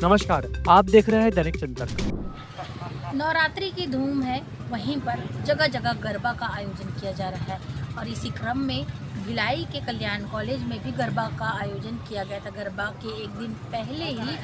नमस्कार, आप देख रहे हैं दैनिक चिंतन। नवरात्रि की धूम है, वहीं पर जगह जगह गरबा का आयोजन किया जा रहा है और इसी क्रम में भिलाई के कल्याण कॉलेज में भी गरबा का आयोजन किया गया था। गरबा के एक दिन पहले ही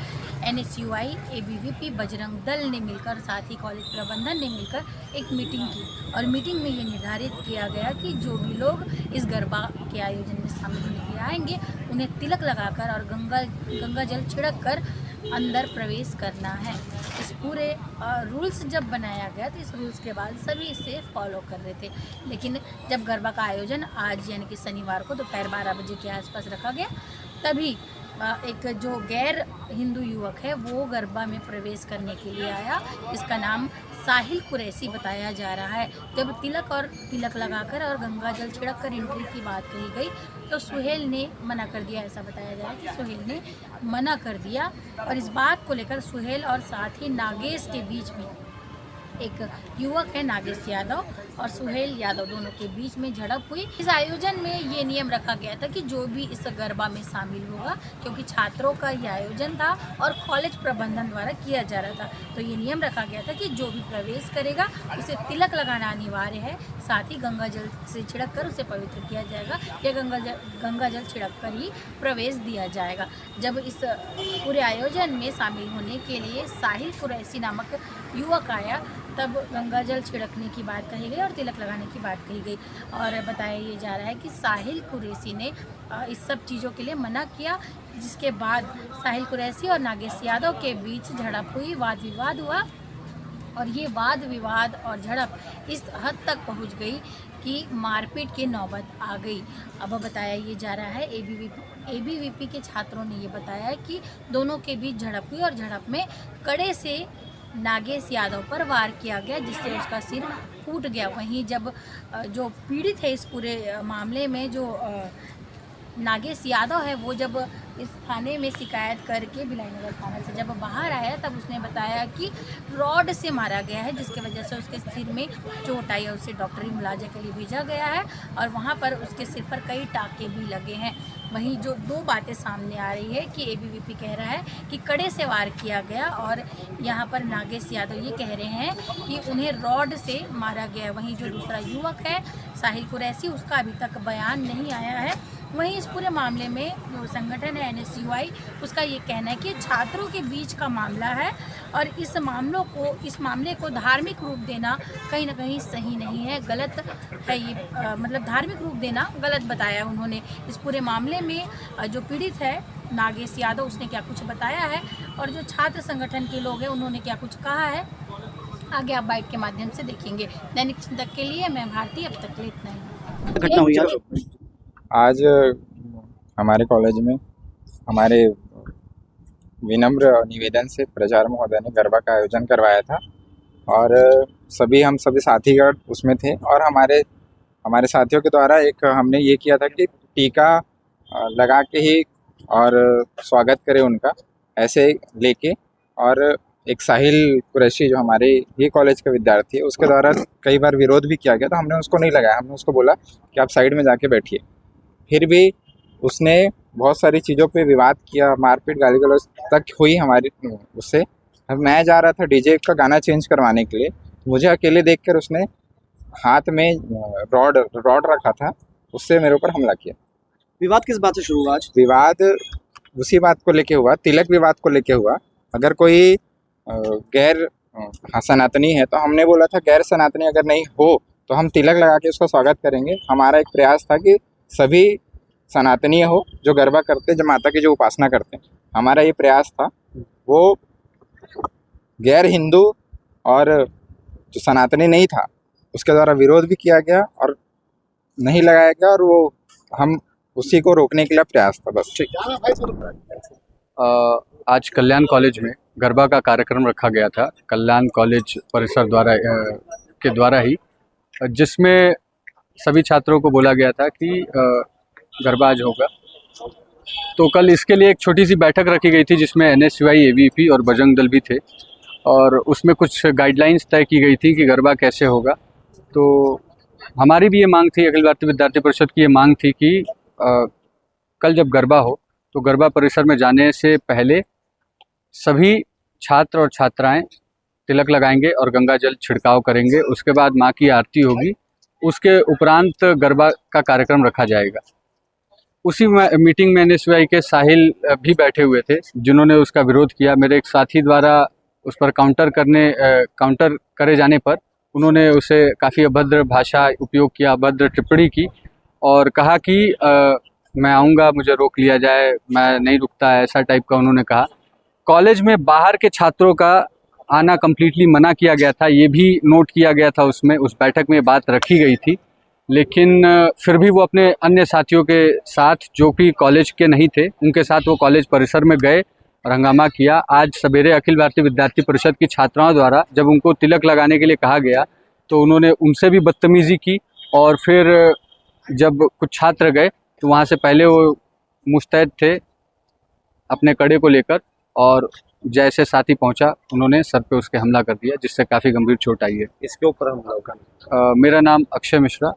NSUI, ABVP, बजरंग दल ने मिलकर, साथ ही कॉलेज प्रबंधन ने मिलकर एक मीटिंग की और मीटिंग में ये निर्धारित किया गया कि जो भी लोग इस गरबा के आयोजन में शामिल होने के लिए आएंगे उन्हें तिलक लगाकर और गंगा जल छिड़क कर अंदर प्रवेश करना है। इस पूरे रूल्स जब बनाया गया तो इस रूल्स के बाद सभी इसे फॉलो कर रहे थे, लेकिन जब गरबा का आयोजन आज यानी कि शनिवार को दोपहर 12 बजे के आसपास रखा गया, तभी एक जो गैर हिंदू युवक है वो गरबा में प्रवेश करने के लिए आया। इसका नाम साहिल कुरैशी बताया जा रहा है। जब तिलक लगाकर और गंगा जल छिड़क कर एंट्री की बात कही गई तो सुहेल ने मना कर दिया। ऐसा बताया जा रहा है कि सुहेल ने मना कर दिया और इस बात को लेकर सुहेल और साथ ही नागेश के बीच में, एक युवक है नागेश यादव और सुहेल यादव, दोनों के बीच में झड़प हुई। इस आयोजन में ये नियम रखा गया था कि जो भी इस गरबा में शामिल होगा, क्योंकि छात्रों का ये आयोजन था और कॉलेज प्रबंधन द्वारा किया जा रहा था, तो ये नियम रखा गया था कि जो भी प्रवेश करेगा उसे तिलक लगाना अनिवार्य है। साथ ही गंगा जल से छिड़क कर उसे पवित्र किया जाएगा या गंगा जल छिड़क कर ही प्रवेश दिया जाएगा। जब इस पूरे आयोजन में शामिल होने के लिए साहिल कुरैशी नामक युवक आया, तब गंगा जल छिड़कने की बात कही गई और तिलक लगाने की बात कही गई और बताया ये जा रहा है कि साहिल कुरैशी ने इस सब चीज़ों के लिए मना किया, जिसके बाद साहिल कुरैशी और नागेश यादव के बीच झड़प हुई, वाद विवाद हुआ और ये वाद विवाद और झड़प इस हद तक पहुंच गई कि मारपीट की नौबत आ गई। अब बताया ये जा रहा है, ABVP के छात्रों ने ये बताया कि दोनों के बीच झड़प हुई और झड़प में कड़े से नागेश यादव पर वार किया गया, जिससे उसका सिर फूट गया। वहीं जब जो पीड़ित है इस पूरे मामले में, जो नागेश यादव है, वो जब इस थाने में शिकायत करके भिलाई नगर थाने से जब बाहर आया, तब उसने बताया कि रॉड से मारा गया है, जिसकी वजह से उसके सिर में चोट आई और उसे डॉक्टरी मुआवजे के लिए भेजा गया है और वहाँ पर उसके सिर पर कई टाँके भी लगे हैं। वहीं जो दो बातें सामने आ रही है कि ABVP कह रहा है कि कड़े से वार किया गया और यहाँ पर नागेश यादव ये कह रहे हैं कि उन्हें रॉड से मारा गया। वहीं जो दूसरा युवक है साहिल कुरैशी, उसका अभी तक बयान नहीं आया है। वहीं इस पूरे मामले में जो संगठन है NSUI, उसका ये कहना है कि छात्रों के बीच का मामला है और इस मामले को धार्मिक रूप देना कहीं ना कहीं सही नहीं है, गलत है। ये मतलब धार्मिक रूप देना गलत बताया उन्होंने। इस पूरे मामले में जो पीड़ित है नागेश यादव, उसने क्या कुछ बताया है और जो छात्र संगठन के लोग हैं उन्होंने क्या कुछ कहा है, आगे आप बाइट के माध्यम से देखेंगे। दैनिक चिंतक के लिए मैं भारती, अब तक के लिए इतना ही। घटना हुई आज हमारे कॉलेज में हमारे विनम्र निवेदन से प्राचार्य महोदय ने गरबा का आयोजन करवाया था और हम सभी साथीगण उसमें थे और हमारे साथियों के द्वारा एक हमने ये किया था कि टीका लगा के ही और स्वागत करें उनका, ऐसे लेके। और एक साहिल कुरैशी जो हमारे ही कॉलेज का विद्यार्थी है, उसके द्वारा कई बार विरोध भी किया गया, तो हमने उसको नहीं लगाया। हमने उसको बोला कि आप साइड में जाके बैठिए। फिर भी उसने बहुत सारी चीज़ों पे विवाद किया, मारपीट गाली गलौज तक हुई हमारी उससे। अब मैं जा रहा था DJ का गाना चेंज करवाने के लिए, मुझे अकेले देखकर उसने हाथ में रॉड रखा था, उससे मेरे ऊपर हमला किया। विवाद किस बात से शुरू हुआ आज? विवाद उसी बात को लेके हुआ, तिलक विवाद को लेके हुआ। अगर कोई गैर सनातनी है तो हमने बोला था गैर सनातनी अगर नहीं हो तो हम तिलक लगा के उसका स्वागत करेंगे। हमारा एक प्रयास था कि सभी सनातनीय हो जो गरबा करते, जो माता की जो उपासना करते हैं, हमारा ये प्रयास था। वो गैर हिंदू और जो सनातनी नहीं था उसके द्वारा विरोध भी किया गया और नहीं लगाया गया और वो हम उसी को रोकने के लिए प्रयास था, बस। आज कल्याण कॉलेज में गरबा का कार्यक्रम रखा गया था, कल्याण कॉलेज परिसर द्वारा ही, जिसमें सभी छात्रों को बोला गया था कि गरबा आज होगा। तो कल इसके लिए एक छोटी सी बैठक रखी गई थी जिसमें NSUI, ABVP और बजरंग दल भी थे और उसमें कुछ गाइडलाइंस तय की गई थी कि गरबा कैसे होगा। तो हमारी भी ये मांग थी, अखिल भारतीय विद्यार्थी परिषद की ये मांग थी कि कल जब गरबा हो तो गरबा परिसर में जाने से पहले सभी छात्र और छात्राएं तिलक लगाएंगे और गंगा जल छिड़काव करेंगे। उसके बाद माँ की आरती होगी। उसके उपरांत गरबा का कार्यक्रम रखा जाएगा। उसी मीटिंग में NSY के साहिल भी बैठे हुए थे, जिन्होंने उसका विरोध किया। मेरे एक साथी द्वारा उस पर काउंटर करे जाने पर उन्होंने उसे काफ़ी अभद्र भाषा उपयोग किया, अभद्र टिप्पणी की और कहा कि मैं आऊँगा, मुझे रोक लिया जाए, मैं नहीं रुकता, ऐसा टाइप का उन्होंने कहा। कॉलेज में बाहर के छात्रों का आना कम्प्लीटली मना किया गया था, ये भी नोट किया गया था। उसमें उस बैठक में बात रखी गई थी, लेकिन फिर भी वो अपने अन्य साथियों के साथ, जो कि कॉलेज के नहीं थे, उनके साथ वो कॉलेज परिसर में गए और हंगामा किया। आज सवेरे अखिल भारतीय विद्यार्थी परिषद की छात्राओं द्वारा जब उनको तिलक लगाने के लिए कहा गया तो उन्होंने उनसे भी बदतमीज़ी की और फिर जब कुछ छात्र गए तो वहाँ से पहले वो मुस्तैद थे अपने कड़े को लेकर और जैसे साथी पहुंचा उन्होंने सर पे उसके हमला कर दिया, जिससे काफ़ी गंभीर चोट आई है। इसके ऊपर हमला होगा। मेरा नाम अक्षय मिश्रा।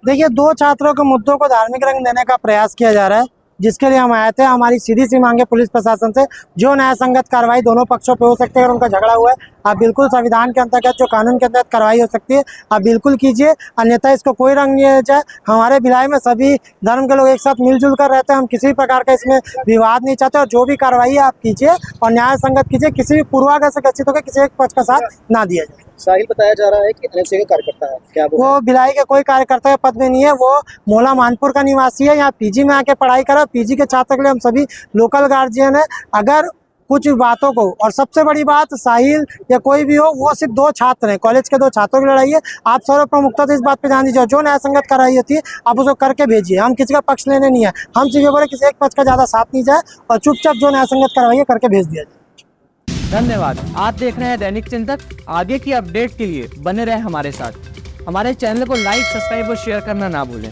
देखिए, दो छात्रों के मुद्दों को धार्मिक रंग देने का प्रयास किया जा रहा है, जिसके लिए हम आए थे। हमारी सीधी सी मांगे पुलिस प्रशासन से, जो न्याय संगत कार्रवाई दोनों पक्षों पे हो सकती है। अगर उनका झगड़ा हुआ है, आप बिल्कुल संविधान के अंतर्गत, जो कानून के अंतर्गत कार्रवाई हो सकती है, आप बिल्कुल कीजिए, अन्यथा इसको कोई रंग नहीं जाए। हमारे भिलाई में सभी धर्म के लोग एक साथ मिलजुल कर रहते हैं, हम किसी प्रकार का इसमें विवाद नहीं चाहते और जो भी कार्रवाई है आप कीजिए और न्याय संगत कीजिए। किसी भी पूर्वाग्रह से ग्रसित होकर किसी एक पक्ष का साथ ना दिया जाए। साहिल बताया जा रहा है कि NSY का कार्यकर्ता है, क्या वो भिलाई के कोई कार्यकर्ता के पद में नहीं है, वो मोला मानपुर का निवासी है। यहाँ पीजी में आके पढ़ाई करा। पीजी के छात्र के लिए हम सभी लोकल गार्जियन है। अगर कुछ बातों को, और सबसे बड़ी बात, साहिल या कोई भी हो, वो सिर्फ दो छात्र हैं, कॉलेज के दो छात्रों की लड़ाई है। आप सर्व प्रमुखता से इस बात पे ध्यान दीजिए, जो न्याय संगत कार्रवाई होती है आप उसको करके भेजिए। हम किसी का पक्ष लेने नहीं है, हम सिर्फ ये बोले किसी एक पक्ष का ज़्यादा साथ नहीं जाए और चुपचाप जो न्याय संगत कार्रवाई है करके भेज दिया जाए। धन्यवाद। आप देख रहे हैं दैनिक चिंतक। आगे की अपडेट के लिए बने रहे हमारे साथ। हमारे चैनल को लाइक, सब्सक्राइब और शेयर करना ना भूलें।